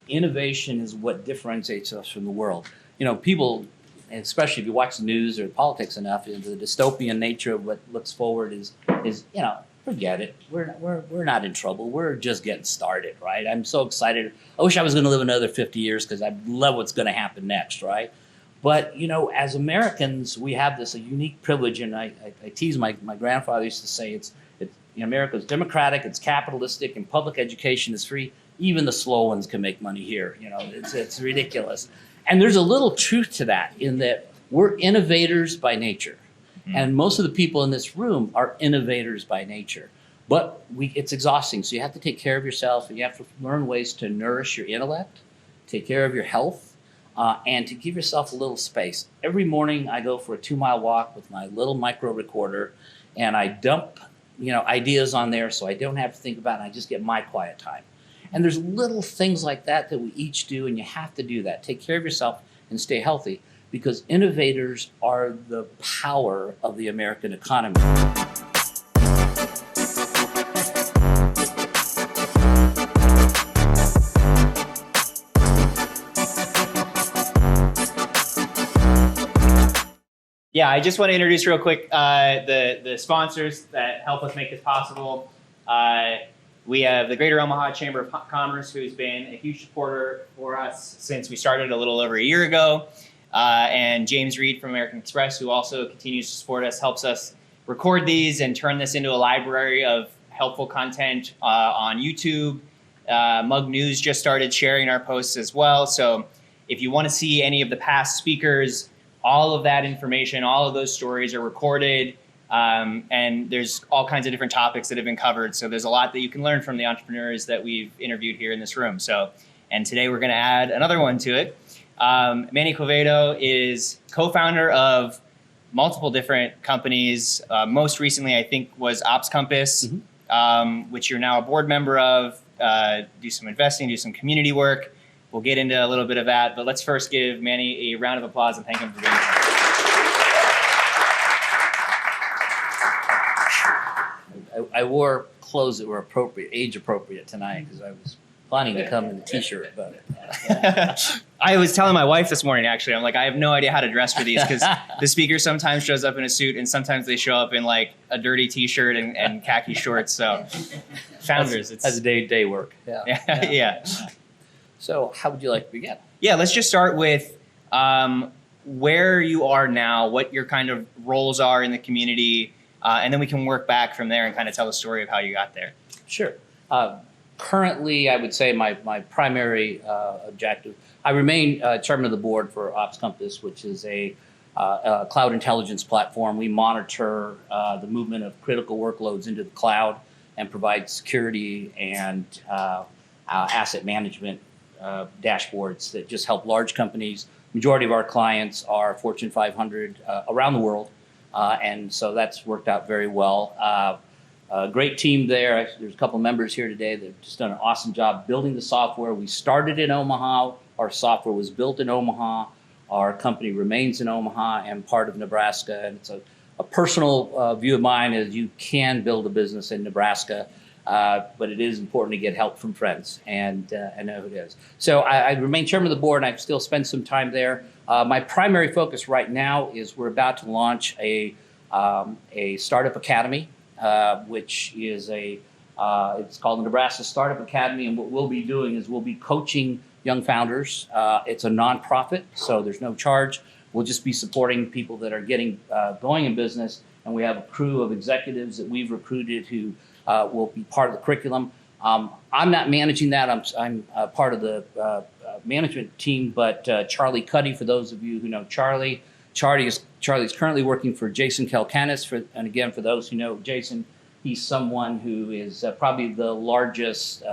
innovation is what differentiates us from the world. People, especially if you watch the news or politics enough, the dystopian nature of what looks forward is forget it. We're not in trouble. We're just getting started, right? I'm so excited. I wish I was going to live another 50 years because I love what's going to happen next, right? But, as Americans, we have this a unique privilege, and I tease my grandfather used to say America is democratic, it's capitalistic, and public education is free. Even the slow ones can make money here. It's ridiculous. And there's a little truth to that in that we're innovators by nature. Mm-hmm. And most of the people in this room are innovators by nature. But it's exhausting. So you have to take care of yourself, and you have to learn ways to nourish your intellect, take care of your health, and to give yourself a little space. Every morning I go for a 2-mile walk with my little micro recorder, and I dump ideas on there so I don't have to think about it. I just get my quiet time. And there's little things like that we each do, and you have to do that. Take care of yourself and stay healthy, because innovators are the power of the American economy. Yeah, I just want to introduce real quick the sponsors that help us make this possible. We have the Greater Omaha Chamber of Commerce, who's been a huge supporter for us since we started a little over a year ago. And James Reed from American Express, who also continues to support us, helps us record these and turn this into a library of helpful content on YouTube. Mug News just started sharing our posts as well. So if you want to see any of the past speakers, all of that information, all of those stories are recorded, and there's all kinds of different topics that have been covered. So there's a lot that you can learn from the entrepreneurs that we've interviewed here in this room. And today we're going to add another one to it. Manny Quevedo is co-founder of multiple different companies. Most recently, I think, was Ops Compass, which you're now a board member of. Do some investing, do some community work. We'll get into a little bit of that, but let's first give Manny a round of applause and thank him for being here. I wore clothes that were age appropriate tonight because I was planning to come in a t-shirt, but I was telling my wife this morning, actually, I'm like, I have no idea how to dress for these because the speaker sometimes shows up in a suit and sometimes they show up in like a dirty t-shirt and khaki shorts. So founders, that's day work. Yeah. So how would you like to begin? Yeah, let's just start with where you are now, what your kind of roles are in the community, and then we can work back from there and kind of tell the story of how you got there. Sure. Currently, I would say my primary objective, I remain chairman of the board for Ops Compass, which is a cloud intelligence platform. We monitor the movement of critical workloads into the cloud and provide security and asset management dashboards that just help large companies. Majority of our clients are Fortune 500 around the world, and so that's worked out very well. Great team there. There's a couple members here today that have just done an awesome job building the software. We started in Omaha. Our software was built in Omaha. Our company remains in Omaha and part of Nebraska. And it's a personal view of mine is you can build a business in Nebraska. But it is important to get help from friends, and I know who it is. So I remain chairman of the board, and I still spend some time there. My primary focus right now is we're about to launch a startup academy, which is it's called the Nebraska Startup Academy, and what we'll be doing is we'll be coaching young founders. It's a nonprofit, so there's no charge. We'll just be supporting people that are getting going in business, and we have a crew of executives that we've recruited who will be part of the curriculum. I'm not managing that. I'm part of the management team, but Charlie Cuddy, for those of you who know Charlie's currently working for Jason Kalkanis. And again, for those who know Jason, he's someone who is probably the largest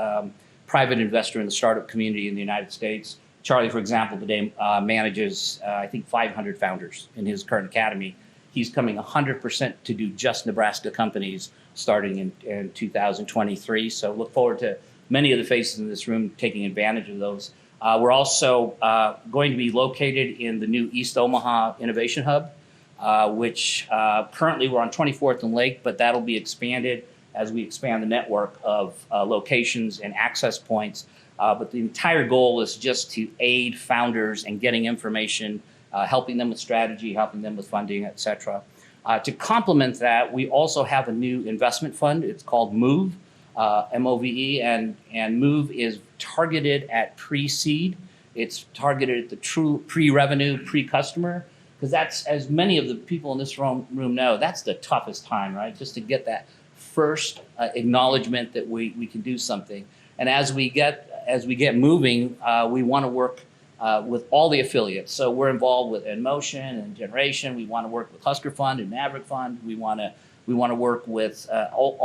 private investor in the startup community in the United States. Charlie, for example, today manages, I think, 500 founders in his current academy. He's coming 100% to do just Nebraska companies starting in 2023. So look forward to many of the faces in this room taking advantage of those. We're also going to be located in the new East Omaha Innovation Hub, which currently we're on 24th and Lake, but that'll be expanded as we expand the network of locations and access points. But the entire goal is just to aid founders in getting information, helping them with strategy, helping them with funding, et cetera. To complement that, we also have a new investment fund. It's called MOVE, M-O-V-E, and MOVE is targeted at pre-seed. It's targeted at the true pre-revenue, pre-customer, because that's, as many of the people in this room know, that's the toughest time, right? Just to get that first acknowledgement that we can do something. And as we get moving, we want to work with all the affiliates. So we're involved with InMotion and Generation. We want to work with Husker Fund and Maverick Fund. We want to work with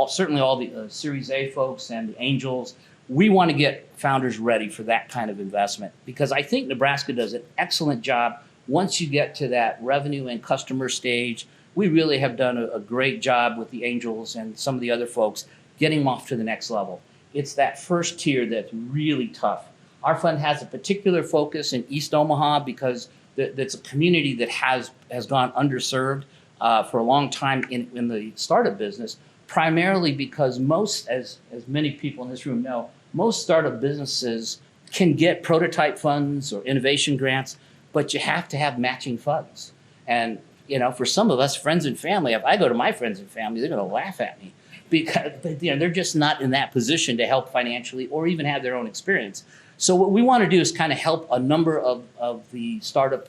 certainly all the Series A folks and the angels. We want to get founders ready for that kind of investment, because I think Nebraska does an excellent job. Once you get to that revenue and customer stage, we really have done a great job with the angels and some of the other folks getting them off to the next level. It's that first tier that's really tough. Our fund has a particular focus in East Omaha because that's a community that has gone underserved for a long time in the startup business, primarily because most, as many people in this room know, most startup businesses can get prototype funds or innovation grants, but you have to have matching funds. And for some of us, friends and family, if I go to my friends and family, they're going to laugh at me because they're just not in that position to help financially or even have their own experience. So what we want to do is kind of help a number of the startup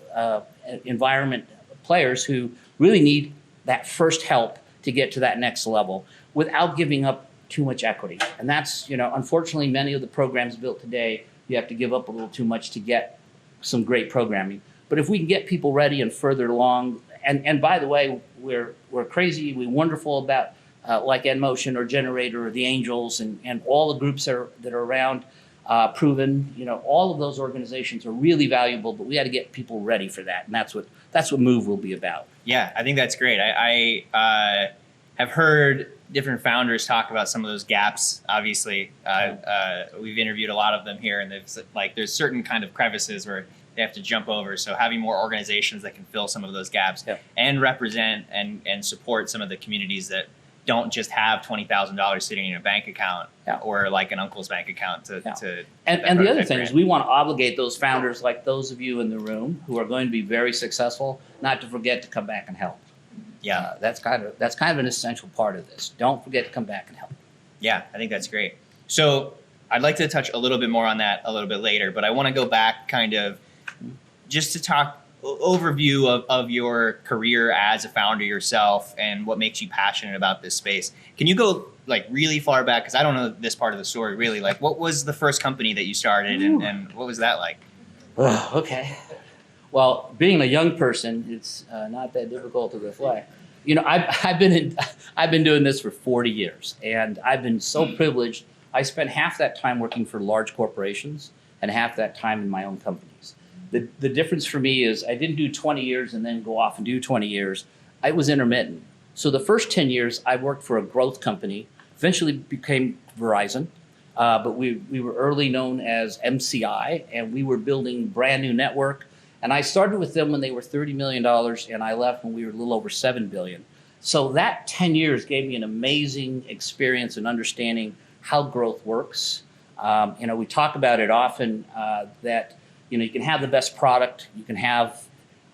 environment players who really need that first help to get to that next level without giving up too much equity. And that's, unfortunately, many of the programs built today, you have to give up a little too much to get some great programming. But if we can get people ready and further along, and by the way, we're crazy, we're wonderful about like InMotion or Generator or the Angels and all the groups that are around, Proven, all of those organizations are really valuable, but we got to get people ready for that. And that's what MOVE will be about. Yeah, I think that's great. I have heard different founders talk about some of those gaps. Obviously, we've interviewed a lot of them here, and there's certain kind of crevices where they have to jump over. So having more organizations that can fill some of those gaps and represent and support some of the communities that don't just have $20,000 sitting in a bank account or like an uncle's bank account to and the other thing is we want to obligate those founders, like those of you in the room who are going to be very successful, not to forget to come back and help. Yeah, that's kind of an essential part of this. Don't forget to come back and help. Yeah, I think that's great. So I'd like to touch a little bit more on that a little bit later, but I want to go back kind of just to talk overview of your career as a founder yourself and what makes you passionate about this space. Can you go like really far back? Because I don't know this part of the story really. Like, what was the first company that you started and what was that like? Oh, okay. Well, being a young person, it's not that difficult to reflect. I've been doing this for 40 years, and I've been so privileged. I spent half that time working for large corporations and half that time in my own companies. The difference for me is I didn't do 20 years and then go off and do 20 years. I was intermittent. So the first 10 years, I worked for a growth company, eventually became Verizon. But we were early known as MCI, and we were building brand new network. And I started with them when they were $30 million, and I left when we were a little over $7 billion. So that 10 years gave me an amazing experience in understanding how growth works. We talk about it often that you can have the best product, you can have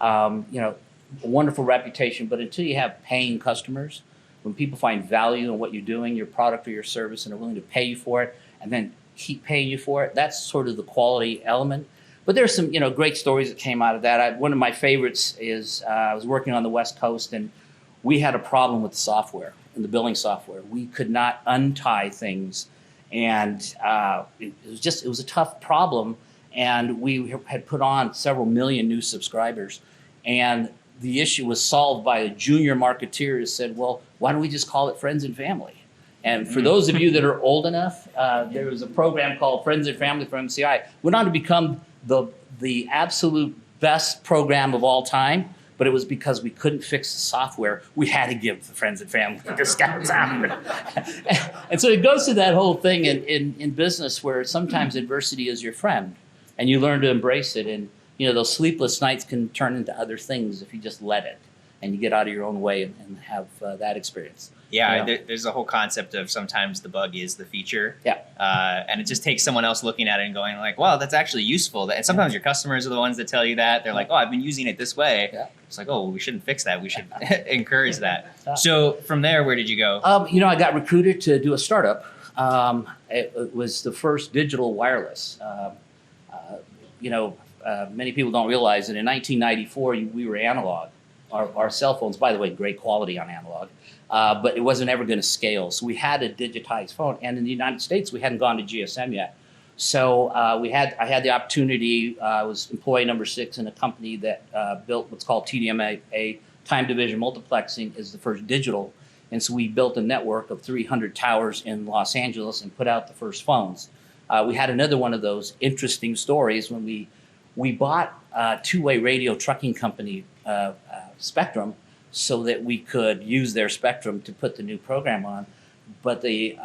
a wonderful reputation, but until you have paying customers, when people find value in what you're doing, your product or your service, and are willing to pay you for it, and then keep paying you for it, that's sort of the quality element. But there's some great stories that came out of that. One of my favorites is I was working on the West Coast, and we had a problem with the software, in the billing software. We could not untie things, and it was a tough problem. And we had put on several million new subscribers. And the issue was solved by a junior marketeer who said, well, why don't we just call it Friends and Family? And for those of you that are old enough, there was a program called Friends and Family from MCI. Went on to become the absolute best program of all time. But it was because we couldn't fix the software. We had to give the Friends and Family discounts out. And so it goes to that whole thing in business where sometimes adversity is your friend. And you learn to embrace it. And, those sleepless nights can turn into other things if you just let it and you get out of your own way and have that experience. Yeah, there's a whole concept of sometimes the bug is the feature. Yeah. And it just takes someone else looking at it and going like, wow, that's actually useful. And sometimes your customers are the ones that tell you that. They're like, oh, I've been using it this way. Yeah. It's like, oh, well, we shouldn't fix that. We should encourage that. So from there, where did you go? I got recruited to do a startup. It was the first digital wireless. Many people don't realize that in 1994, we were analog. Our cell phones, by the way, great quality on analog. But it wasn't ever going to scale. So we had a digitized phone. And in the United States, we hadn't gone to GSM yet. So I had the opportunity. I was employee number 6 in a company that built what's called TDMA, time division multiplexing, is the first digital. And so we built a network of 300 towers in Los Angeles and put out the first phones. We had another one of those interesting stories when we bought a two-way radio trucking company, Spectrum, so that we could use their spectrum to put the new program on. But the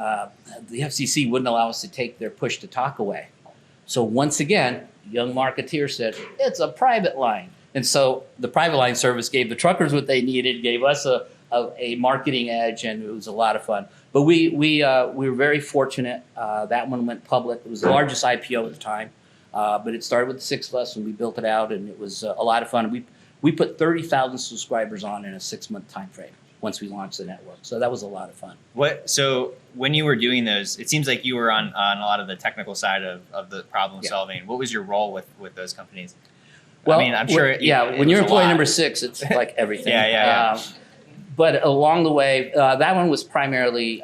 FCC wouldn't allow us to take their push-to-talk away. So once again, young marketeer said, it's a private line. And so the private line service gave the truckers what they needed, gave us a marketing edge, and it was a lot of fun. But we were very fortunate. That one went public. It was the largest IPO at the time. But it started with the 6 of us, and we built it out, and it was a lot of fun. We put 30,000 subscribers on in a 6-month time frame once we launched the network. So that was a lot of fun. So when you were doing those, it seems like you were on a lot of the technical side of the problem solving. Yeah. What was your role with those companies? Well, I mean, I'm sure. When you're employee number 6, it's like everything. Yeah. But along the way, that one was primarily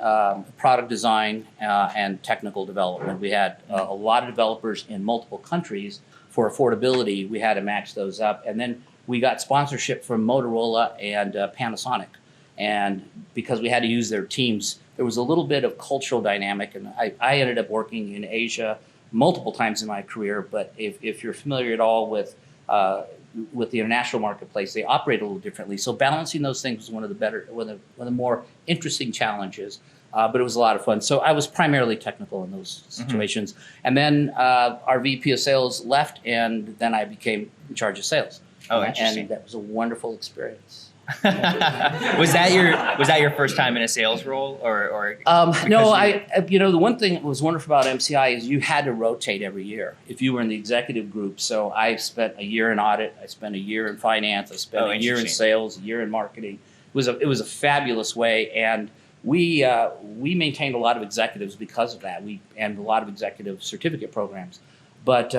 product design and technical development. We had a lot of developers in multiple countries. For affordability, we had to match those up. And then we got sponsorship from Motorola and Panasonic. And because we had to use their teams, there was a little bit of cultural dynamic. And I ended up working in Asia multiple times in my career. But if you're familiar at all with the international marketplace, they operate a little differently. So balancing those things was one of the more interesting challenges. But it was a lot of fun. So I was primarily technical in those situations. Mm-hmm. And then our VP of sales left, and then I became in charge of sales. Oh, interesting. And that was a wonderful experience. Was that your first time in a sales role, or no? The one thing that was wonderful about MCI is you had to rotate every year if you were in the executive group. So I spent a year in audit, I spent a year in finance, I spent a year in sales, a year in marketing. It was a fabulous way, and we maintained a lot of executives because of that. And a lot of executive certificate programs. But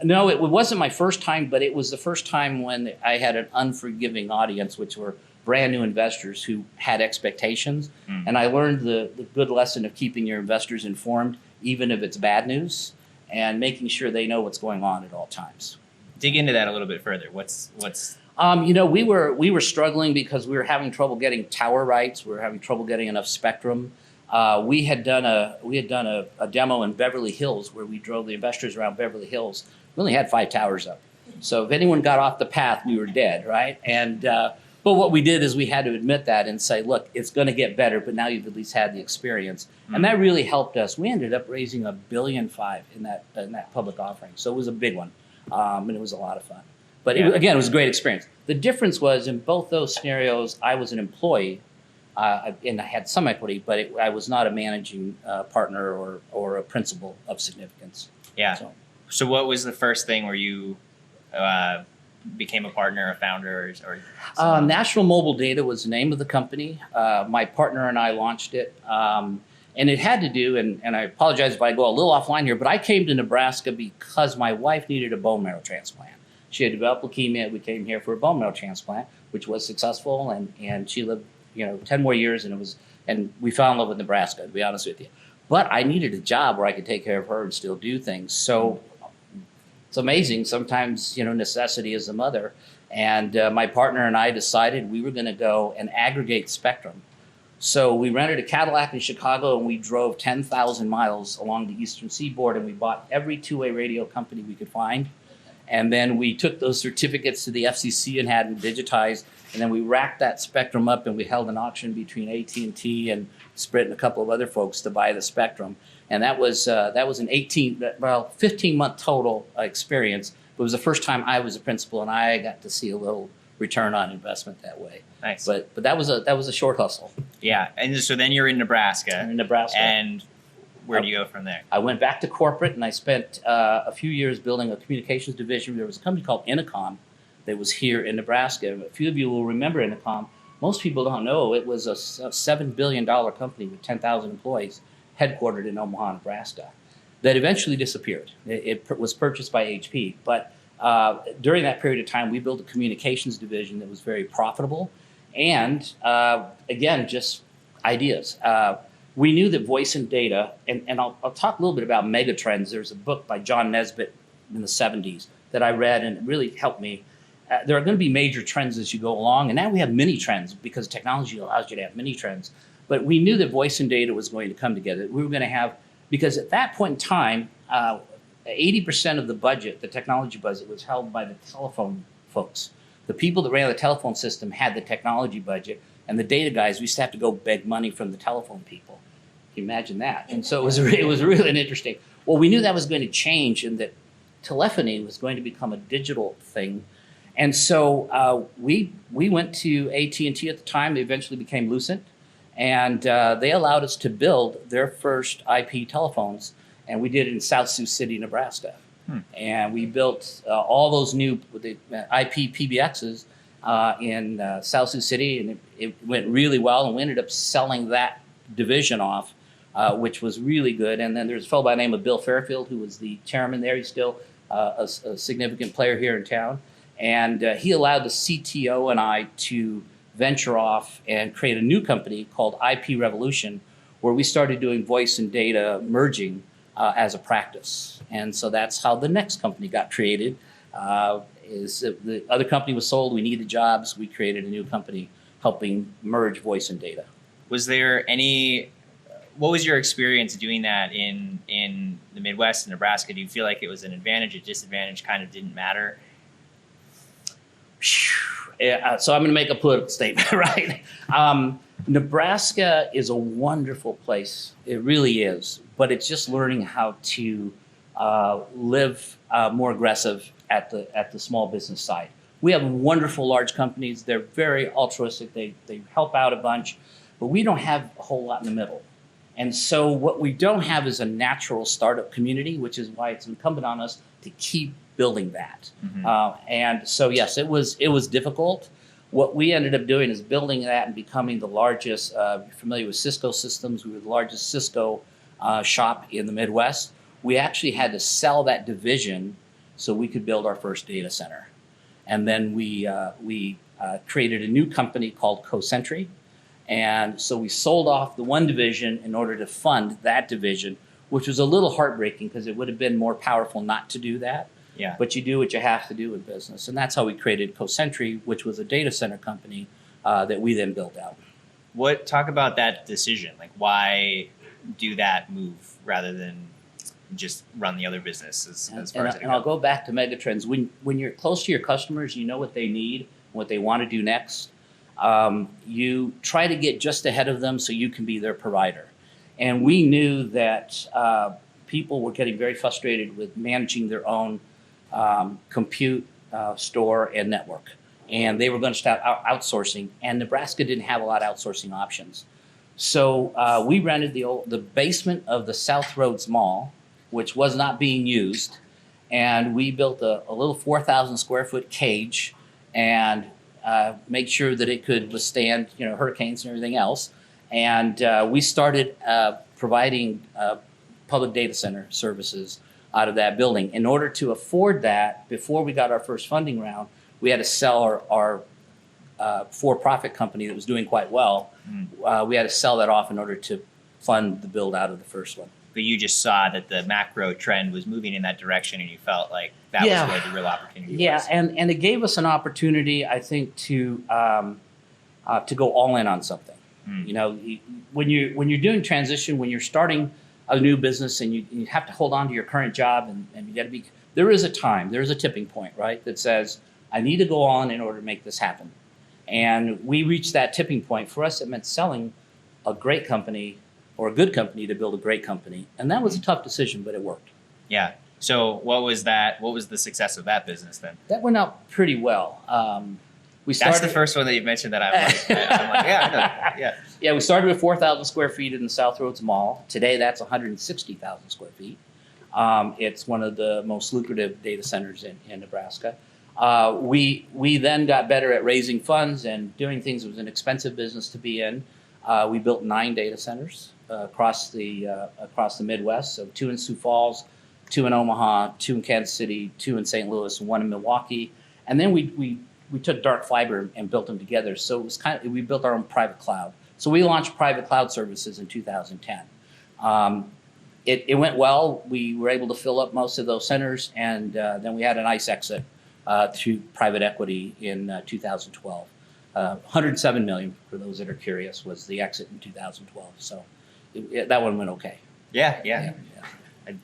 no, it wasn't my first time, but it was the first time when I had an unforgiving audience, which were brand new investors who had expectations. And I learned the good lesson of keeping your investors informed, even if it's bad news, and making sure they know what's going on at all times. Dig into that a little bit further. What's we were struggling because we were having trouble getting tower rights. We were having trouble getting enough spectrum. We had done a demo in Beverly Hills where we drove the investors around Beverly Hills. We only had 5 towers up, so if anyone got off the path, we were dead, right? And but what we did is we had to admit that and say, look, it's going to get better, but now you've at least had the experience, and that really helped us. We ended up raising $1.5 billion in that public offering, so it was a big one, and it was a lot of fun. But it was a great experience. The difference was in both those scenarios, I was an employee. And I had some equity, but I was not a managing partner or a principal of significance. Yeah. So what was the first thing where you became a partner, a founder, or National Mobile Data was the name of the company. My partner and I launched it. And it had to do, and I apologize if I go a little offline here, but I came to Nebraska because my wife needed a bone marrow transplant. She had developed leukemia. We came here for a bone marrow transplant, which was successful, and she lived 10 more years, and we fell in love with Nebraska, to be honest with you. But I needed a job where I could take care of her and still do things. So it's amazing. Sometimes, necessity is the mother. And my partner and I decided we were going to go and aggregate spectrum. So we rented a Cadillac in Chicago, and we drove 10,000 miles along the eastern seaboard, and we bought every two-way radio company we could find. And then we took those certificates to the FCC and had them digitized. And then we racked that spectrum up, and we held an auction between AT&T and Sprint and a couple of other folks to buy the spectrum. And that was an 15-month total experience. It was the first time I was a principal, and I got to see a little return on investment that way. Nice. But that was a short hustle. Yeah, and so then you're in Nebraska. In Nebraska. And where do you go from there? I went back to corporate, and I spent a few years building a communications division. There was a company called Intercom that was here in Nebraska. A few of you will remember Intercom. Most people don't know it was a $7 billion company with 10,000 employees, headquartered in Omaha, Nebraska, that eventually disappeared. It was purchased by HP. But during that period of time, we built a communications division that was very profitable. And again, just ideas. We knew that voice and data, and I'll talk a little bit about megatrends. There's a book by John Nesbitt in the 70s that I read, and it really helped me. There are going to be major trends as you go along, and now we have mini trends because technology allows you to have mini trends. But we knew that voice and data was going to come together. We were going to have, because at that point in time, 80% of the budget, the technology budget, was held by the telephone folks. The people that ran the telephone system had the technology budget, and the data guys, we used to have to go beg money from the telephone people. Can you imagine that? And so it was really interesting. Well, we knew that was going to change, and that telephony was going to become a digital thing. And so we went to AT&T at the time. They eventually became Lucent, and they allowed us to build their first IP telephones, and we did it in South Sioux City, Nebraska. And we built all those new IP PBXs in South Sioux City, and it went really well, and we ended up selling that division off, which was really good. And then there's a fellow by the name of Bill Fairfield, who was the chairman there. He's still a significant player here in town. And he allowed the CTO and I to venture off and create a new company called IP Revolution, where we started doing voice and data merging as a practice. And so that's how the next company got created. The other company was sold. We needed jobs. We created a new company helping merge voice and data. Was there what was your experience doing that in the Midwest and Nebraska? Do you feel like it was an advantage, a disadvantage, kind of didn't matter? So I'm going to make a political statement, right? Nebraska is a wonderful place. It really is. But it's just learning how to live more aggressive at the small business side. We have wonderful large companies. They're very altruistic. They help out a bunch. But we don't have a whole lot in the middle. And so what we don't have is a natural startup community, which is why it's incumbent on us to keep building that. And so, yes, it was difficult. What we ended up doing is building that and becoming the largest, if you're familiar with Cisco systems, we were the largest Cisco shop in the Midwest. We actually had to sell that division so we could build our first data center. And then we created a new company called Cosentry. And so we sold off the one division in order to fund that division, which was a little heartbreaking because it would have been more powerful not to do that. Yeah. But you do what you have to do in business. And that's how we created Cosentry, which was a data center company that we then built out. Talk about that decision. Like, why do that move rather than just run the other business as far as it goes? And I'll go back to megatrends. When you're close to your customers, you know what they need and what they want to do next. You try to get just ahead of them so you can be their provider. And we knew that people were getting very frustrated with managing their own compute, store, and network. And they were going to start outsourcing. And Nebraska didn't have a lot of outsourcing options. So we rented the basement of the South Roads Mall, which was not being used. And we built a little 4,000 square foot cage and make sure that it could withstand, hurricanes and everything else. And we started providing public data center services out of that building. In order to afford that, before we got our first funding round, we had to sell our for-profit company that was doing quite well. We had to sell that off in order to fund the build out of the first one. But you just saw that the macro trend was moving in that direction, and you felt like that was where the real opportunity was. Yeah, and it gave us an opportunity, I think, to go all in on something. When you're doing transition, when you're starting a new business, and you have to hold on to your current job, and you got to be. There is a tipping point, right, that says I need to go on in order to make this happen. And we reached that tipping point. For us, it meant selling a great company or a good company to build a great company. And that was a tough decision, but it worked. Yeah. So what was that? What was the success of that business then? That went out pretty well. We started, That's the first one that you mentioned that I'm like, yeah, I know that. Yeah. Yeah, we started with 4,000 square feet in the South Roads Mall. Today, that's 160,000 square feet. It's one of the most lucrative data centers in Nebraska. We then got better at raising funds and doing things. It was an expensive business to be in. We built 9 data centers across the Midwest. So 2 in Sioux Falls, 2 in Omaha, 2 in Kansas City, 2 in St. Louis, and 1 in Milwaukee. And then we took dark fiber and built them together. So it was we built our own private cloud. So we launched private cloud services in 2010. It went well. We were able to fill up most of those centers, and then we had a nice exit through private equity in 2012. 107 million, for those that are curious, was the exit in 2012. So that one went okay. Yeah.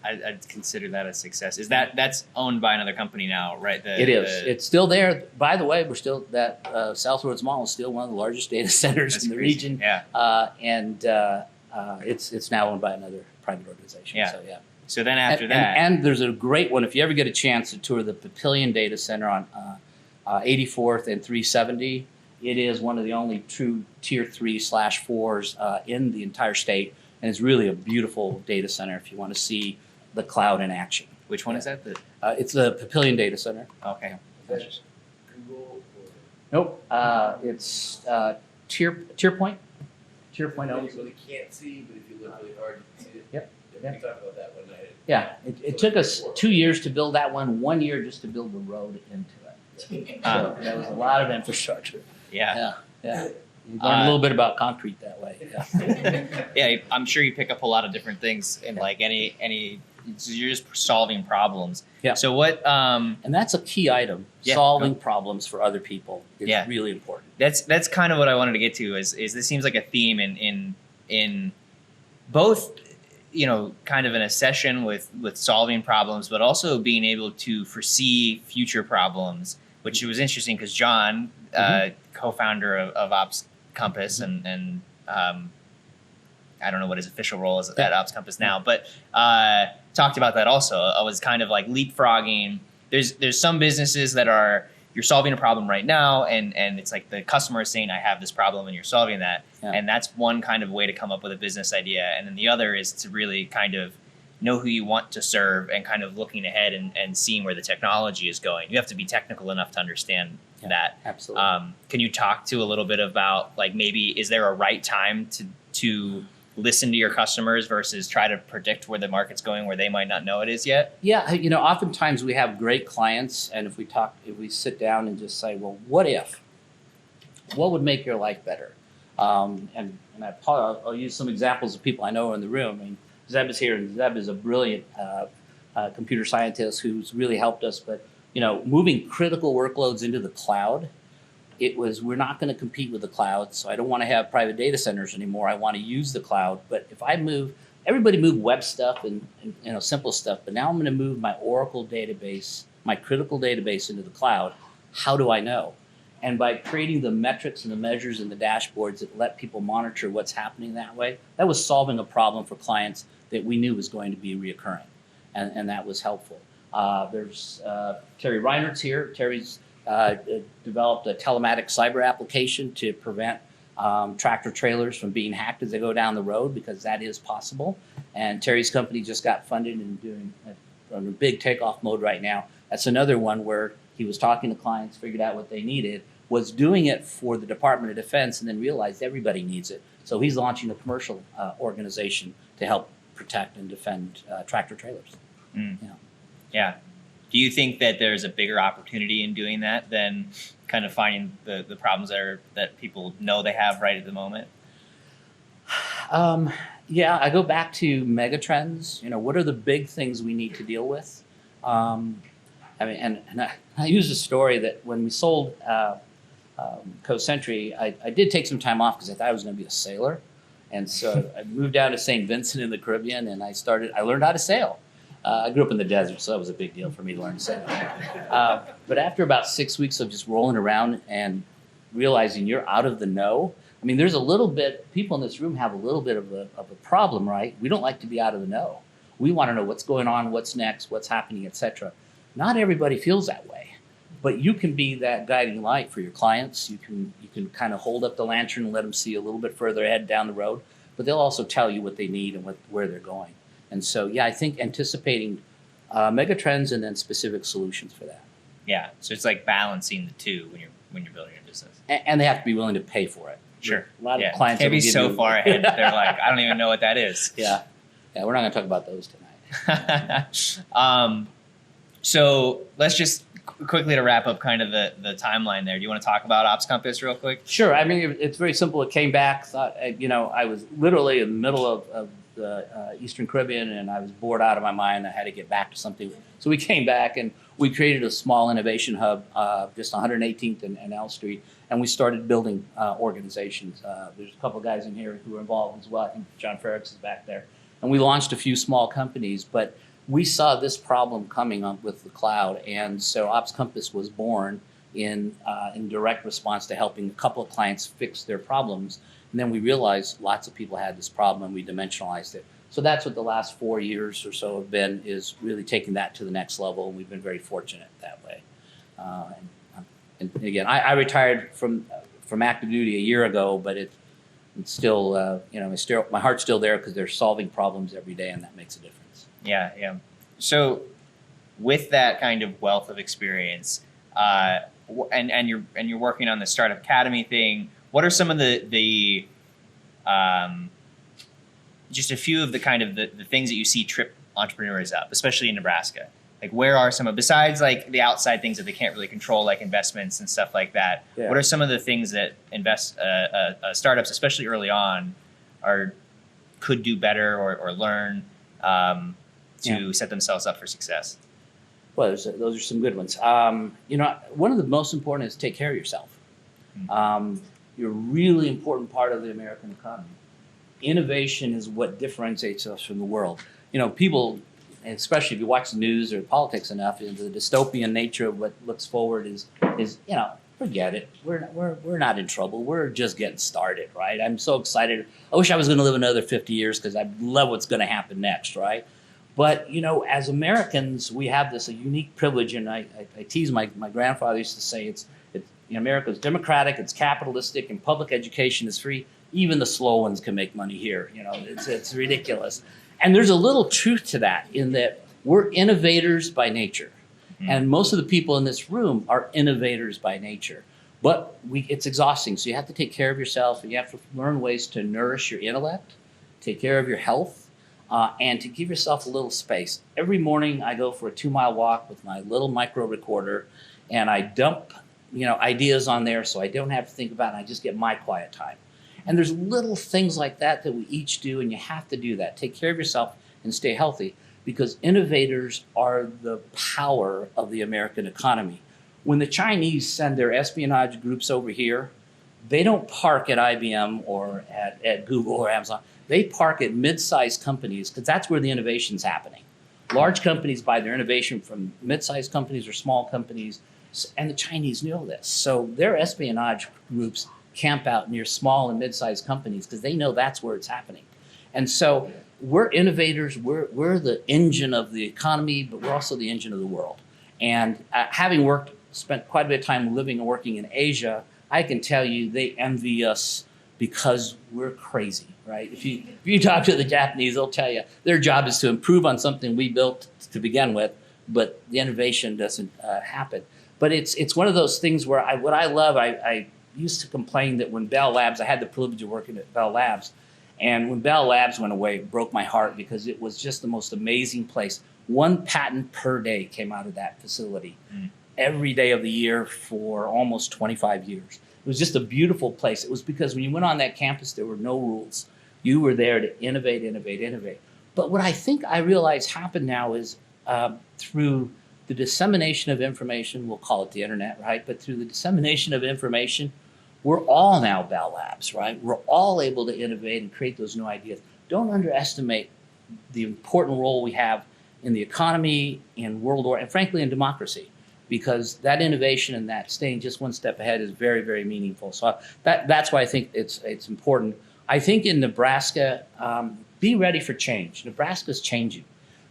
I'd consider that a success. That's owned by another company now, right? It is. It's still there. By the way, we're still South Roads Mall is still one of the largest data centers in the region. Yeah. It's now owned by another private organization. Yeah. So yeah. So then after that, and there's a great one. If you ever get a chance to tour the Papillion Data Center on 84th and 370, it is one of the only true Tier 3/4s in the entire state. And it's really a beautiful data center if you want to see the cloud in action. Which one is that? It's the Papillion Data Center. Okay. Google or Nope. It's TierPoint. TierPoint owns you really can't see, but if you look really hard, you can see it. Yep. We talked about that one night. Yeah, it took us 2 years to build that one, 1 year just to build the road into it. So that was a lot of infrastructure. Yeah. You learn a little bit about concrete that way. Yeah. Yeah, I'm sure you pick up a lot of different things in like any. You're just solving problems. Yeah. So what? And that's a key item. Yeah. Solving problems for other people is Yeah. really important. That's kind of what I wanted to get to. Is this seems like a theme in both, kind of in a session with solving problems, but also being able to foresee future problems, which was interesting because John, co-founder of Ops Compass, and I don't know what his official role is at Ops Compass now, but talked about that also. I was kind of like leapfrogging. There's some businesses that you're solving a problem right now, and it's like the customer is saying, I have this problem, and you're solving that. Yeah. And that's one kind of way to come up with a business idea. And then the other is to really kind of know who you want to serve and kind of looking ahead and seeing where the technology is going. You have to be technical enough to understand that. Absolutely. Can you talk to a little bit about, like, maybe is there a right time to listen to your customers versus try to predict where the market's going where they might not know it is yet? Yeah, oftentimes we have great clients, and if we sit down and just say, well, what if? What would make your life better? And I'll use some examples of people I know in the room. I mean, Zeb is here, and Zeb is a brilliant computer scientist who's really helped us. But, moving critical workloads into the cloud, we're not going to compete with the cloud, so I don't want to have private data centers anymore. I want to use the cloud. But if everybody moved web stuff and simple stuff, but now I'm going to move my Oracle database, my critical database into the cloud. How do I know? And by creating the metrics and the measures and the dashboards that let people monitor what's happening that way, that was solving a problem for clients that we knew was going to be reoccurring, and that was helpful. There's Terry Reinert's here. Terry's developed a telematic cyber application to prevent tractor trailers from being hacked as they go down the road, because that is possible. And Terry's company just got funded and doing a big takeoff mode right now. That's another one where he was talking to clients, figured out what they needed, was doing it for the Department of Defense, and then realized everybody needs it. So he's launching a commercial organization to help protect and defend tractor trailers. Yeah. Do you think that there's a bigger opportunity in doing that than kind of finding the problems that people know they have right at the moment? Yeah, I go back to megatrends. What are the big things we need to deal with? I use a story that when we sold CoCentry, I did take some time off because I thought I was going to be a sailor. And so I moved down to St. Vincent in the Caribbean, and I learned how to sail. I grew up in the desert, so that was a big deal for me to learn to sail. But after about 6 weeks of just rolling around and realizing you're out of the know, there's a little bit, people in this room have a little bit of a problem, right? We don't like to be out of the know. We want to know what's going on, what's next, what's happening, etc. Not everybody feels that way. but you can be that guiding light for your clients. You can kind of hold up the lantern and let them see a little bit further ahead down the road, but they'll also tell you what they need and where they're going. And so, yeah, I think anticipating mega trends and then specific solutions for that. Yeah, so it's like balancing the two when you're building your business. And they have to be willing to pay for it. Sure. A lot of clients can't be will give so you- far ahead. They're like, I don't even know what that is. Yeah, we're not going to talk about those tonight. So let's just quickly to wrap up kind of the timeline there. Do you want to talk about Ops Compass real quick? Sure. I mean, it's very simple. It came back. Thought, I was literally in the middle of the Eastern Caribbean, and I was bored out of my mind. I had to get back to something. So we came back, and we created a small innovation hub just 118th and L Street, and we started building organizations. There's a couple of guys in here who are involved as well. I think John Ferrix is back there. And we launched a few small companies, but we saw this problem coming up with the cloud, and so Ops Compass was born in direct response to helping a couple of clients fix their problems. And then we realized lots of people had this problem, and we dimensionalized it. So that's what the last 4 years or so have been, is really taking that to the next level, and we've been very fortunate that way. And again, I retired from active duty a year ago, but it's still, my heart's still there because they're solving problems every day, and that makes a difference. Yeah. So with that kind of wealth of experience, and you're working on the Startup Academy thing, what are some of the just a few of the kind of the things that you see trip entrepreneurs up, especially in Nebraska? Like, where are some of, besides like the outside things that they can't really control, like investments and stuff like that, what are some of the things that startups, especially early on, could do better or learn to set themselves up for success? Well, those are some good ones. One of the most important is take care of yourself. You're a really important part of the American economy. Innovation is what differentiates us from the world. People, especially if you watch the news or politics enough, the dystopian nature of what looks forward is forget it. We're not in trouble. We're just getting started, right? I'm so excited. I wish I was going to live another 50 years because I love what's going to happen next, right? But, as Americans, we have this a unique privilege, and I tease my grandfather used to say America's democratic, it's capitalistic, and public education is free. Even the slow ones can make money here. It's ridiculous. And there's a little truth to that, in that we're innovators by nature. Mm-hmm. And most of the people in this room are innovators by nature. But it's exhausting, so you have to take care of yourself, and you have to learn ways to nourish your intellect, take care of your health, and to give yourself a little space. Every morning I go for a 2-mile walk with my little micro recorder, and I dump ideas on there so I don't have to think about it, and I just get my quiet time. And there's little things like that we each do, and you have to do that. Take care of yourself and stay healthy, because innovators are the power of the American economy. When the Chinese send their espionage groups over here, they don't park at IBM or at Google or Amazon. They park at mid-sized companies, because that's where the innovation's happening. Large companies buy their innovation from mid-sized companies or small companies, and the Chinese know this. So their espionage groups camp out near small and mid-sized companies because they know that's where it's happening. And so we're innovators. We're the engine of the economy, but we're also the engine of the world. And having spent quite a bit of time living and working in Asia, I can tell you they envy us because we're crazy, right? If you talk to the Japanese, they'll tell you their job is to improve on something we built to begin with, but the innovation doesn't happen. But it's one of those things where I used to complain that when Bell Labs, I had the privilege of working at Bell Labs, and when Bell Labs went away, it broke my heart because it was just the most amazing place. 1 patent per day came out of that facility every day of the year for almost 25 years. It was just a beautiful place. It was because when you went on that campus, there were no rules. You were there to innovate. But what I think I realize happened now is through the dissemination of information, we'll call it the internet, right? But through the dissemination of information, we're all now Bell Labs, right? We're all able to innovate and create those new ideas. Don't underestimate the important role we have in the economy, in world order, and frankly in democracy, because that innovation and that staying just one step ahead is very, very meaningful. So that's why I think it's important. I think in Nebraska, be ready for change. Nebraska's changing.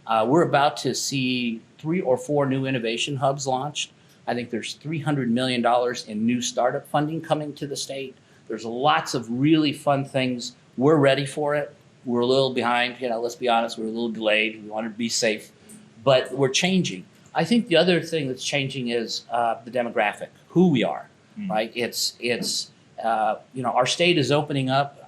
We're about to see 3 or 4 new innovation hubs launched. I think there's $300 million in new startup funding coming to the state. There's lots of really fun things. We're ready for it. We're a little behind, let's be honest, we're a little delayed. We wanted to be safe, but we're changing. I think the other thing that's changing is the demographic, who we are, right? It's our state is opening up.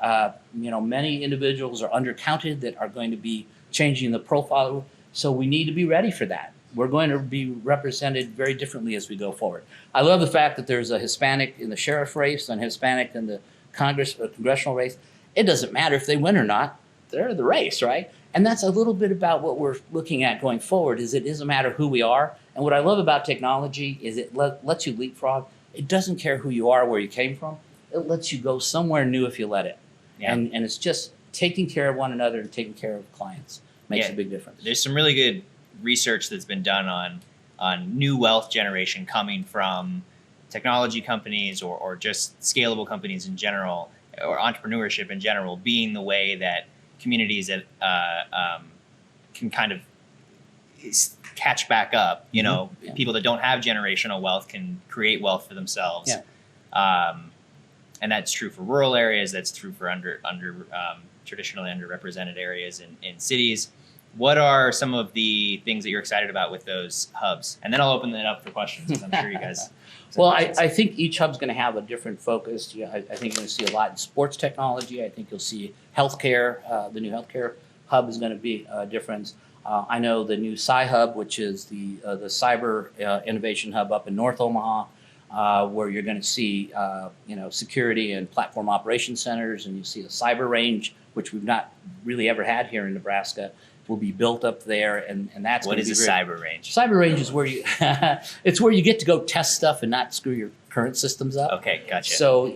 Many individuals are undercounted that are going to be changing the profile. So we need to be ready for that. We're going to be represented very differently as we go forward. I love the fact that there's a Hispanic in the sheriff race and Hispanic in the congressional race. It doesn't matter if they win or not. They're the race, right? And that's a little bit about what we're looking at going forward. Is it doesn't matter who we are. And what I love about technology is it lets you leapfrog. It doesn't care who you are, where you came from. It lets you go somewhere new if you let it. Yeah. And it's just taking care of one another and taking care of clients makes a big difference. There's some really good research that's been done on new wealth generation coming from technology companies or just scalable companies in general, or entrepreneurship in general, being the way that communities that can kind of catch back up. People that don't have generational wealth can create wealth for themselves. Yeah. And that's true for rural areas. That's true for traditionally underrepresented areas in cities. What are some of the things that you're excited about with those hubs? And then I'll open it up for questions, because I'm sure you guys. Well, I think each hub's going to have a different focus. I think you're going to see a lot in sports technology. I think you'll see healthcare. The new healthcare hub is going to be a difference. I know the new Sci-Hub, which is the cyber innovation hub up in North Omaha, where you're going to see security and platform operation centers, and you see a cyber range, which we've not really ever had here in Nebraska. Will be built up there, and that's what is a cyber range? Cyber range is where you it's where you get to go test stuff and not screw your current systems up. Okay, gotcha. So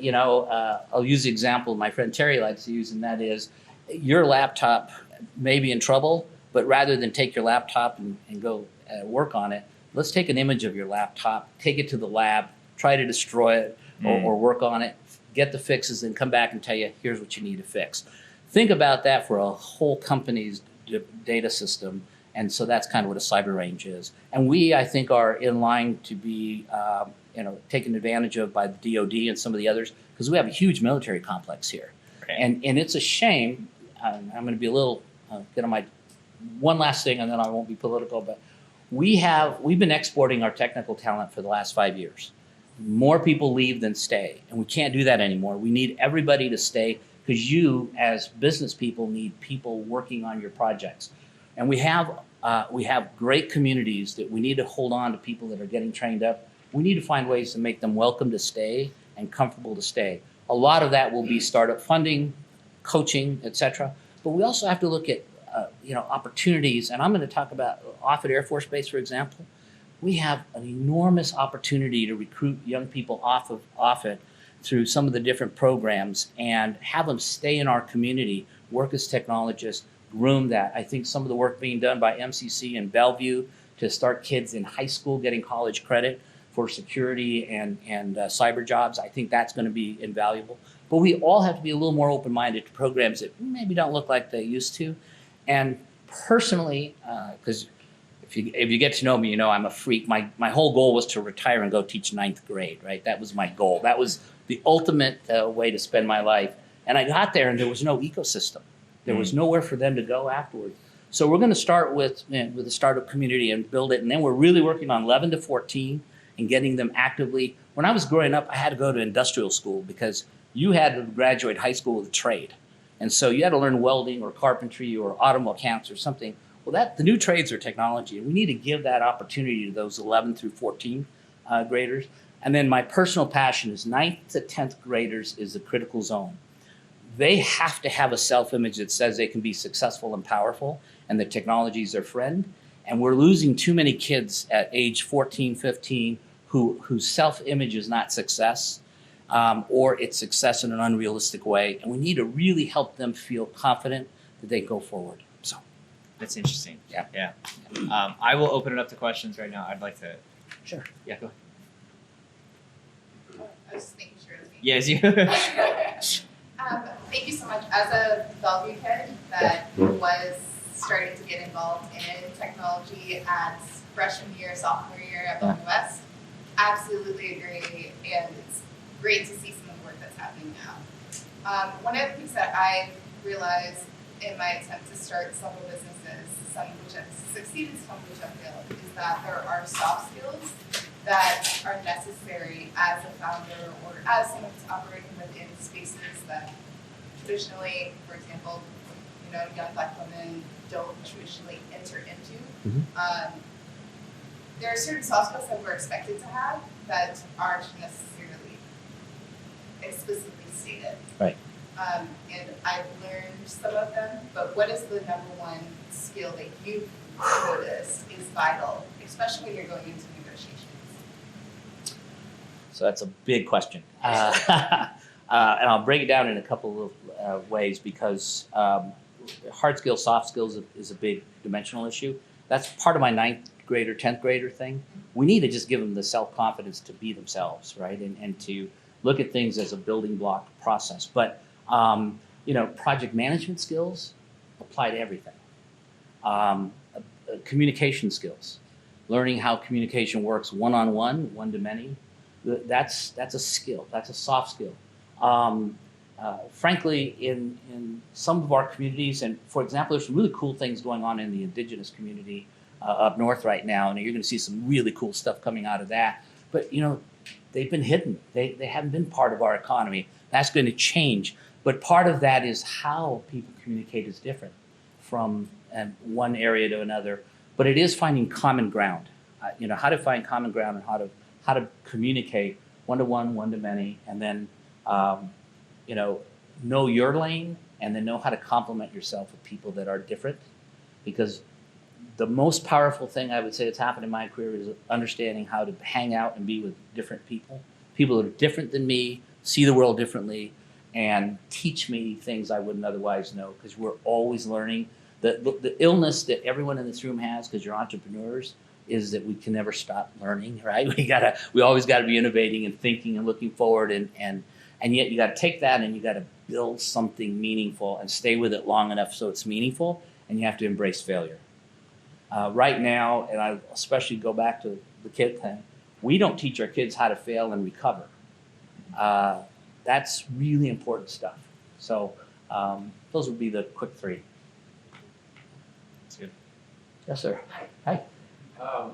I'll use the example my friend Terry likes to use, and that is your laptop may be in trouble, but rather than take your laptop and go work on it, let's take an image of your laptop, take it to the lab, try to destroy it or work on it, get the fixes, and come back and tell you here's what you need to fix. Think about that for a whole company's data system, and so that's kind of what a cyber range is. And we, I think, are in line to be, taken advantage of by the DoD and some of the others, because we have a huge military complex here. Okay. And it's a shame. I'm going to be a little get on my one last thing, and then I won't be political. But we've been exporting our technical talent for the last 5 years. More people leave than stay, and we can't do that anymore. We need everybody to stay, because you, as business people, need people working on your projects. And we have great communities that we need to hold on to people that are getting trained up. We need to find ways to make them welcome to stay and comfortable to stay. A lot of that will be startup funding, coaching, et cetera. But we also have to look at opportunities. And I'm going to talk about Offutt Air Force Base, for example. We have an enormous opportunity to recruit young people off of Offutt through some of the different programs and have them stay in our community, work as technologists, groom that. I think some of the work being done by MCC in Bellevue to start kids in high school getting college credit for security and cyber jobs, I think that's going to be invaluable. But we all have to be a little more open-minded to programs that maybe don't look like they used to. And personally, because if you get to know me, I'm a freak. My whole goal was to retire and go teach 9th grade, right? That was my goal. That was the ultimate way to spend my life. And I got there, and there was no ecosystem. There was nowhere for them to go afterwards. So we're going to start with the startup community and build it. And then we're really working on 11 to 14 and getting them actively. When I was growing up, I had to go to industrial school because you had to graduate high school with a trade. And so you had to learn welding or carpentry or auto mechanics or something. Well, the new trades are technology, and we need to give that opportunity to those 11 through 14 graders. And then my personal passion is 9th to 10th graders is the critical zone. They have to have a self-image that says they can be successful and powerful, and that technology is their friend. And we're losing too many kids at age 14, 15 whose self-image is not success, or it's success in an unrealistic way. And we need to really help them feel confident that they go forward. So that's interesting. Yeah. I will open it up to questions right now. I'd like to. Sure. Yeah, go ahead. I was just making sure it was me. Yes, you. Thank you so much. As a Bellevue kid that was starting to get involved in technology at freshman year, sophomore year at Bellevue West, absolutely agree, and it's great to see some of the work that's happening now. One of the things that I've realized in my attempt to start several businesses, some of which have succeeded, some of which have failed, is that there are soft skills that are necessary as a founder or as someone who's operating within spaces that traditionally, for example, young Black women don't traditionally enter into. There are certain soft skills that we're expected to have that aren't necessarily explicitly stated. Right. And I've learned some of them, but what is the number one skill that you've noticed is vital, especially when you're going into negotiations? So that's a big question. And I'll break it down in a couple of ways because hard skills, soft skills is a big dimensional issue. That's part of my 9th grader, 10th grader thing. We need to just give them the self-confidence to be themselves, right? And to look at things as a building block process. But, project management skills apply to everything. Communication skills, learning how communication works one-on-one, one-to-many, that's a skill. That's a soft skill. Frankly, in some of our communities, and for example, there's some really cool things going on in the indigenous community up north right now, and you're going to see some really cool stuff coming out of that. But, they've been hidden. They haven't been part of our economy. That's going to change. But part of that is how people communicate is different from one area to another. But it is finding common ground. How to find common ground and how to communicate one-to-one, one-to-many, and then know your lane, and then know how to complement yourself with people that are different. Because the most powerful thing I would say that's happened in my career is understanding how to hang out and be with different people that are different than me, see the world differently, and teach me things I wouldn't otherwise know, because we're always learning. The illness that everyone in this room has, because you're entrepreneurs, is that we can never stop learning, right? We always got to be innovating and thinking and looking forward, and yet you got to take that and you got to build something meaningful and stay with it long enough so it's meaningful, and you have to embrace failure. Right now, and I especially go back to the kid thing, we don't teach our kids how to fail and recover. That's really important stuff. So those would be the quick 3. That's good. Yes, sir. Hi. I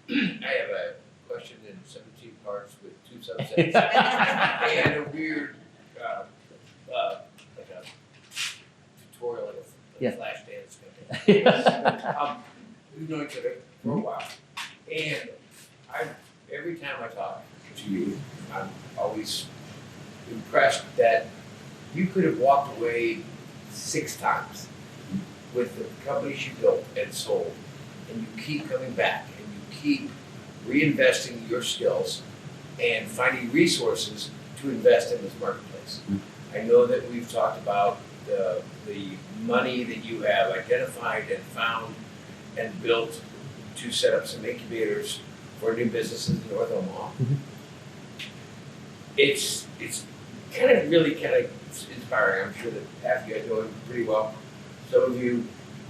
have a question in 17 parts with 2 subsets and a weird like a tutorial, like a flash dance kind of thing. We've known each other for a while, and every time I talk to you, I'm always impressed that you could have walked away 6 times with the companies you built and sold, and you keep coming back, and you keep reinvesting your skills and finding resources to invest in this marketplace. I know that we've talked about the money that you have identified and found and built to set up some incubators for new businesses in North Omaha. It's kind of inspiring. I'm sure that half of you guys know him pretty well. Some of you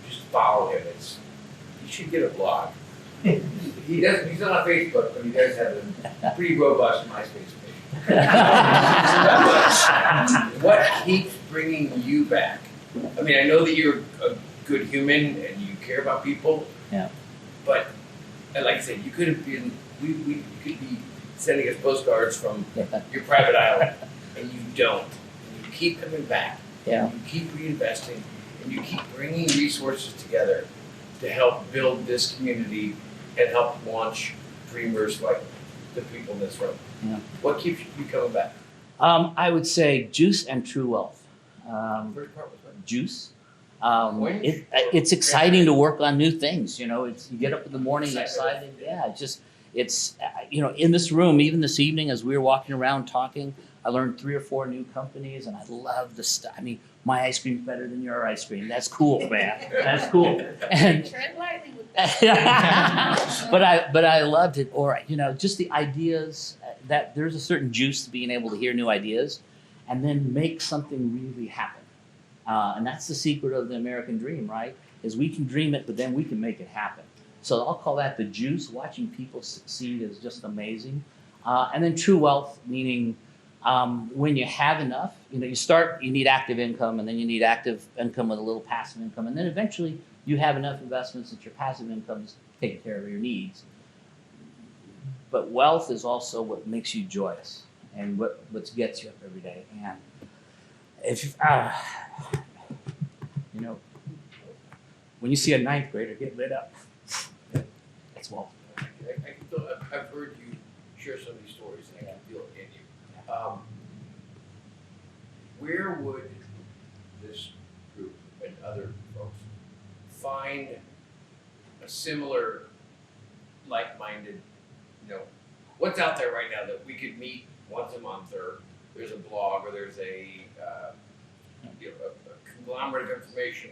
just follow him. You should get a blog. He's not on Facebook, but he does have a pretty robust MySpace page. What keeps bringing you back? I mean, I know that you're a good human and you care about people. Yeah. But like I said, you could have been. We could be sending us postcards from your private island, and you don't. And you keep coming back. Yeah. And you keep reinvesting, and you keep bringing resources together to help build this community and help launch dreamers like the people in this room. Yeah. What keeps you coming back? I would say juice and true wealth. First part was what? Juice. It's exciting to work on new things. You get up in the morning excited. Yeah, it's in this room, even this evening as we were walking around talking, I learned 3 or 4 new companies, and I love the stuff. I mean, my ice cream's better than your ice cream. That's cool, man. That's cool. And Tread lightly with that. but I loved it. Or just the ideas that there's a certain juice to being able to hear new ideas, and then make something really happen. And that's the secret of the American dream, right? Is we can dream it, but then we can make it happen. So I'll call that the juice. Watching people succeed is just amazing. And then true wealth, meaning when you have enough, you need active income, and then you need active income with a little passive income, and then eventually you have enough investments that your passive income is taking care of your needs. But wealth is also what makes you joyous and what gets you up every day. And if when you see a ninth grader get lit up, that's wealth. I can feel, I've heard you share some of these stories, and I can feel it in you. Where would this group and other folks find a similar, like-minded, what's out there right now that we could meet once a month, or there's a blog, or there's a conglomerate of information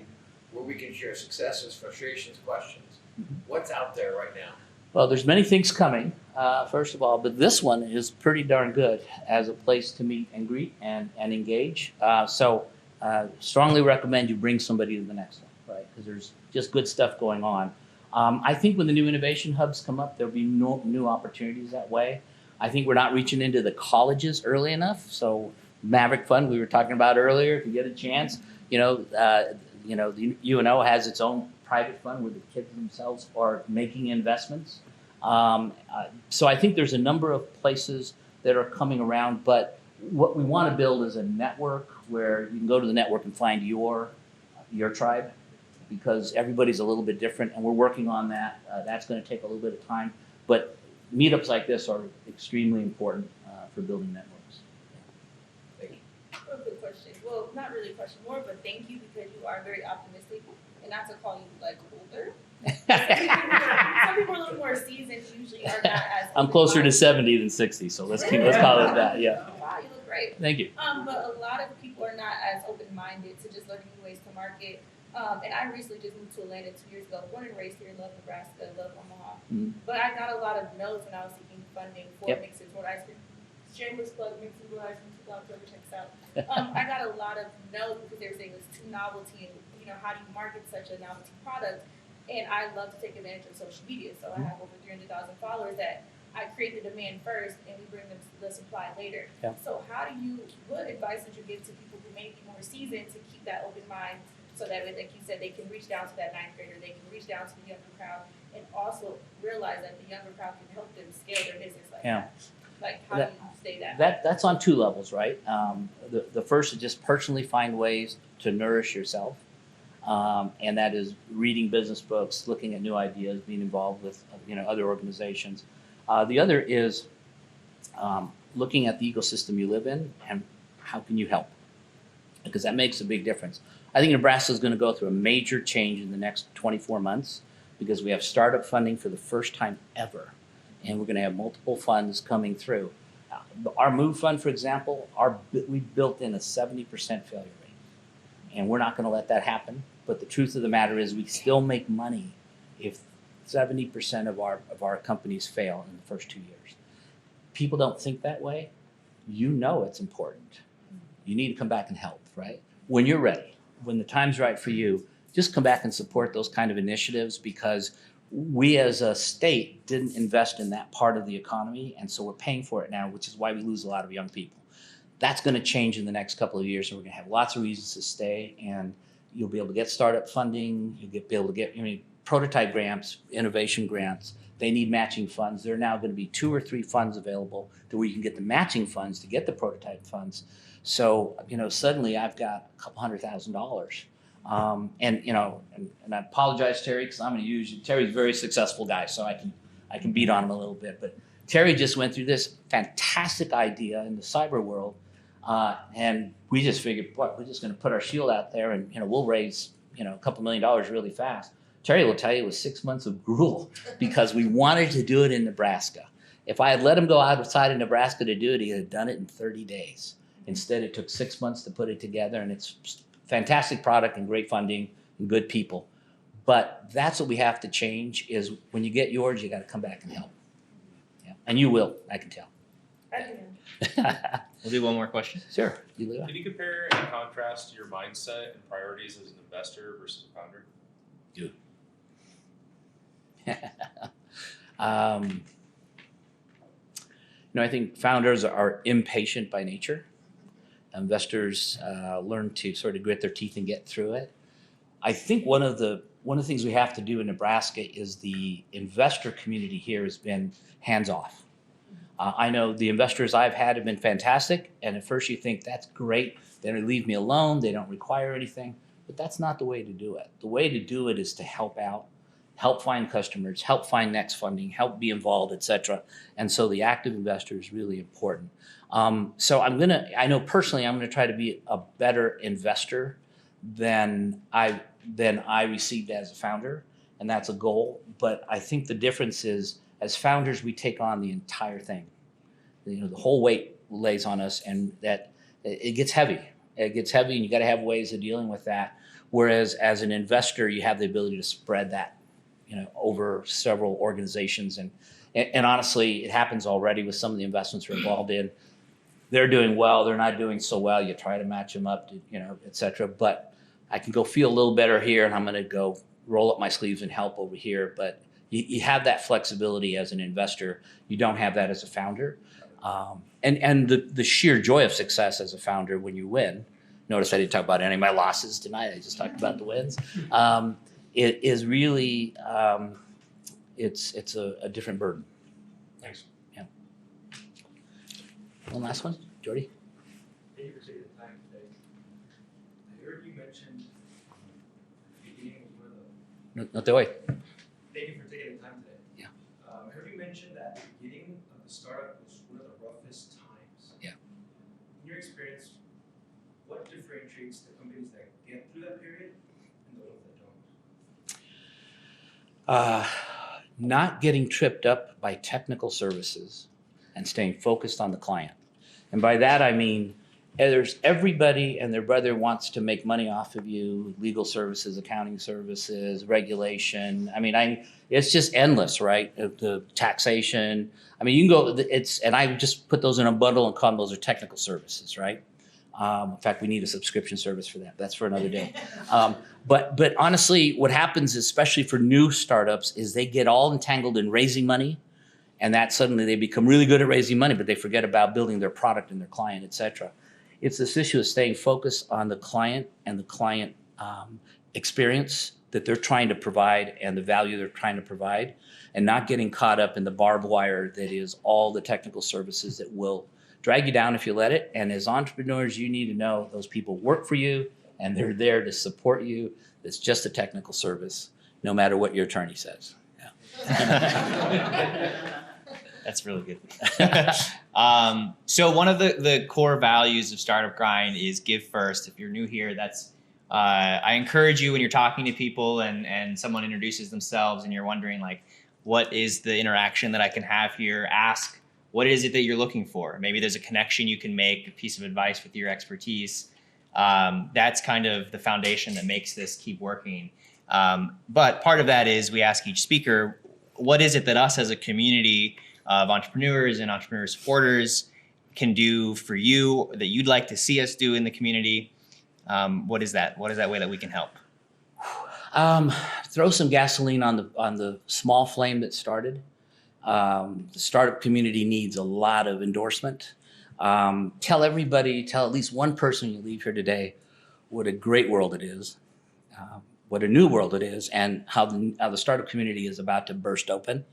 where we can share successes, frustrations, questions. What's out there right now? Well, there's many things coming, first of all, but this one is pretty darn good as a place to meet and greet and engage. So strongly recommend you bring somebody to the next one, right? Because there's just good stuff going on. I think when the new innovation hubs come up, there'll be new opportunities that way. I think we're not reaching into the colleges early enough. So Maverick Fund, we were talking about earlier, if you get a chance, the UNO has its own private fund where the kids themselves are making investments. So I think there's a number of places that are coming around, but what we want to build is a network where you can go to the network and find your tribe, because everybody's a little bit different, and we're working on that. That's going to take a little bit of time, but meetups like this are extremely important for building networks. Thank you. A good question. Well, not really a question, more of a thank you, because you are very optimistic, and not to call you like older. Some people are a little more seasoned, usually are not as. I'm closer to 70 than 60, so let's call it that. Yeah. Wow, you look great. Thank you. But a lot of people are not as open-minded to just learning new ways to market. And I recently just moved to Atlanta 2 years ago, born and raised here, love Nebraska, love Omaha. Mm-hmm. But I got a lot of no's when I was seeking funding for Yep. Mixed Toward Ice Cream. Shameless plug, Mixed Toward Ice Cream, whoever checks out. I got a lot of no's because they were saying it's too novelty, and how do you market such a novelty product? And I love to take advantage of social media, so I have over 300,000 followers that I create the demand first, and we bring them the supply later. Yeah. So what advice would you give to people who may be more seasoned to keep that open mind, so that, like you said, they can reach down to that ninth grader, they can reach down to the younger crowd, and also realize that the younger crowd can help them scale their business how do you say that? That's on two levels, right? The first is just personally find ways to nourish yourself, and that is reading business books, looking at new ideas, being involved with other organizations. The other is looking at the ecosystem you live in and how can you help, because that makes a big difference. I think Nebraska is going to go through a major change in the next 24 months because we have startup funding for the first time ever, and we're going to have multiple funds coming through. Our MOVE fund, for example, we built in a 70% failure rate, and we're not going to let that happen. But the truth of the matter is we still make money if 70% of our companies fail in the first 2 years. People don't think that way. It's important. You need to come back and help, right? When you're ready, when the time's right for you, just come back and support those kind of initiatives, because we as a state didn't invest in that part of the economy, and so we're paying for it now, which is why we lose a lot of young people. That's going to change in the next couple of years, and we're going to have lots of reasons to stay, and you'll be able to get startup funding, be able to get prototype grants, innovation grants. They need matching funds. There are now going to be 2 or 3 funds available to where you can get the matching funds to get the prototype funds. So, suddenly I've got a couple $100,000. And I apologize, Terry, because I'm going to use you. Terry's a very successful guy, so I can beat on him a little bit. But Terry just went through this fantastic idea in the cyber world, and we just figured, we're just going to put our shield out there, and we'll raise a couple $1 million really fast. Terry will tell you it was 6 months of gruel because we wanted to do it in Nebraska. If I had let him go outside of Nebraska to do it, he had done it in 30 days. Instead, it took 6 months to put it together, and it's fantastic product and great funding and good people. But that's what we have to change, is when you get yours, you got to come back and help. Yeah. And you will, I can tell. We'll do one more question. Sure. Can you compare and contrast your mindset and priorities as an investor versus a founder? Do. I think founders are impatient by nature. Investors learn to sort of grit their teeth and get through it. I think one of the things we have to do in Nebraska is the investor community here has been hands off. I know the investors I've had have been fantastic, and at first you think that's great. They don't leave me alone. They don't require anything, but that's not the way to do it. The way to do it is to help out, help find customers, help find next funding, help be involved, et cetera. And so the active investor is really important. So I know personally I'm gonna try to be a better investor than I received as a founder, and that's a goal. But I think the difference is, as founders, we take on the entire thing. The whole weight lays on us, and that it gets heavy. It gets heavy, and you got to have ways of dealing with that. Whereas as an investor, you have the ability to spread that, over several organizations. And honestly, it happens already with some of the investments we're involved in. They're doing well. They're not doing so well. You try to match them up, et cetera. But I can go feel a little better here, and I'm going to go roll up my sleeves and help over here. But you have that flexibility as an investor. You don't have that as a founder. And the sheer joy of success as a founder when you win. Notice I didn't talk about any of my losses tonight. I just talked about the wins. It is really, it's a different burden. Thanks. Yeah. One last one, Jordy. Thank you for taking the time today. I heard you mention beginning was one of the. Not the way. Thank you for taking the time today. Yeah. I heard you mention that the beginning of the startup was one of the roughest times. Yeah. In your experience, what differentiates the companies that get through that period and those that don't? Not getting tripped up by technical services and staying focused on the client. And by that I mean, there's everybody and their brother wants to make money off of you, legal services, accounting services, regulation. I mean, it's just endless, right? The taxation. I mean, you can go, and I just put those in a bundle and call them, those are technical services, right? In fact, we need a subscription service for that. That's for another day. But honestly, what happens, especially for new startups, is they get all entangled in raising money, and that suddenly they become really good at raising money, but they forget about building their product and their client, et cetera. It's this issue of staying focused on the client and the client experience that they're trying to provide and the value they're trying to provide, and not getting caught up in the barbed wire that is all the technical services that will drag you down if you let it. And as entrepreneurs, you need to know those people work for you and they're there to support you. It's just a technical service, no matter what your attorney says. Yeah. That's really good. So one of the core values of Startup Grind is give first. If you're new here, that's I encourage you when you're talking to people and someone introduces themselves and you're wondering like, what is the interaction that I can have here? Ask, what is it that you're looking for? Maybe there's a connection you can make, a piece of advice with your expertise. That's kind of the foundation that makes this keep working. But part of that is we ask each speaker, what is it that us as a community of entrepreneurs and entrepreneur supporters can do for you that you'd like to see us do in the community? What is that? What is that way that we can help? Throw some gasoline on the small flame that started. The startup community needs a lot of endorsement. Tell at least one person you leave here today what a great world it is, what a new world it is, and how the startup community is about to burst open.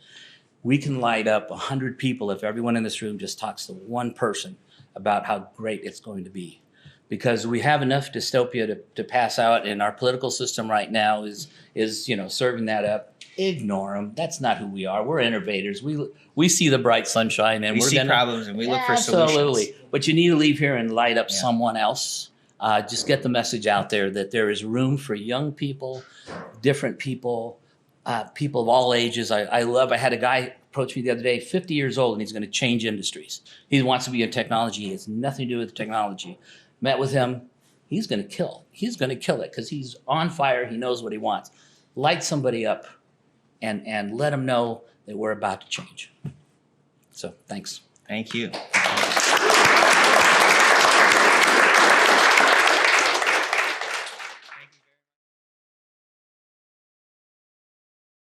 We can light up 100 people if everyone in this room just talks to one person about how great it's going to be. Because we have enough dystopia to pass out, and our political system right now is serving that up. Ignore them. That's not who we are. We're innovators. We see the bright sunshine, and we see problems, and we look for solutions. Absolutely. But you need to leave here and light up someone else. Just get the message out there that there is room for young people, different people, people of all ages. I had a guy approach me the other day, 50 years old, and he's going to change industries. He wants to be in technology. He has nothing to do with technology. Met with him. He's going to kill. He's going to kill it because he's on fire. He knows what he wants. Light somebody up and let them know that we're about to change. So thanks. Thank you.